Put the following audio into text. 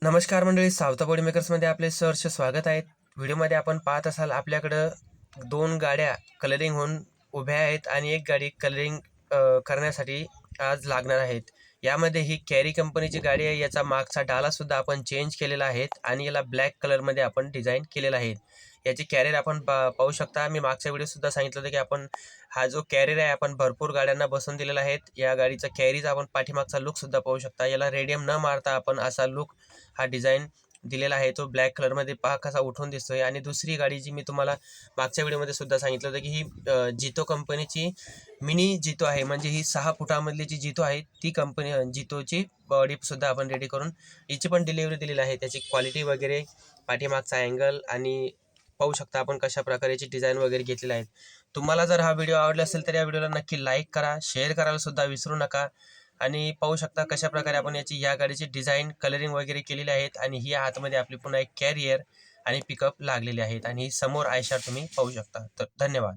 नमस्कार मंडळी, सावता बॉडी मेकर्समध्ये आपले सहर्ष स्वागत आहे. व्हिडिओमध्ये आपण पाहत असाल आपल्याकडं 2 गाड्या कलरिंग होऊन उभ्या आहेत आणि एक गाडी कलरिंग करण्यासाठी आज लागणार आहेत. यामध्ये ही कॅरी कंपनीची गाडी आहे. याचा मागचा डालासुद्धा आपण चेंज केलेला आहे आणि याला ब्लॅक कलरमध्ये आपण डिझाईन केलेला आहे. याची कॅरियर आपण पाहू शकता. मी मागच्या व्हिडिओसुद्धा सांगितलं होतं की आपण हा जो कॅरियर आहे आपण भरपूर गाड्यांना बसवून दिलेला आहे. या गाडीचा कॅरीचा आपण पाठीमागचा लुकसुद्धा पाहू शकता. याला रेडियम न मारता आपण असा लुक हा डिझाईन दिलेला आहे. तो ब्लॅक कलरमध्ये पहा कसा उठून दिसतोय. आणि दुसरी गाडी जी मी तुम्हाला मागच्या व्हिडिओमध्ये सुद्धा सांगितलं होतं की ही जितो कंपनीची मिनी जितो आहे. म्हणजे ही 6 फुटामधली जी जितो आहे ती कंपनी जितोची बॉडीसुद्धा आपण रेडी करून हिची पण डिलिव्हरी दिलेली आहे. त्याची क्वालिटी वगैरे, पाठीमागचा अँगल आणि पाहू शकता आपण कशा प्रकारे याची डिझाईन वगैरे घेतलेली आहे. तुम्हाला जर हा व्हिडिओ आवडला असेल तर या व्हिडिओला नक्की लाईक करा, शेअर करायला सुद्धा विसरू नका. आणि पाहू शकता कशा प्रकारे आपण याची या गाडीची डिझाईन कलरिंग वगैरे केलेली आहेत. आणि ही आतमध्ये आपली पुन्हा एक कॅरियर आणि पिकअप लागलेले आहेत आणि समोर आयशर तुम्ही पाहू शकता. तर धन्यवाद.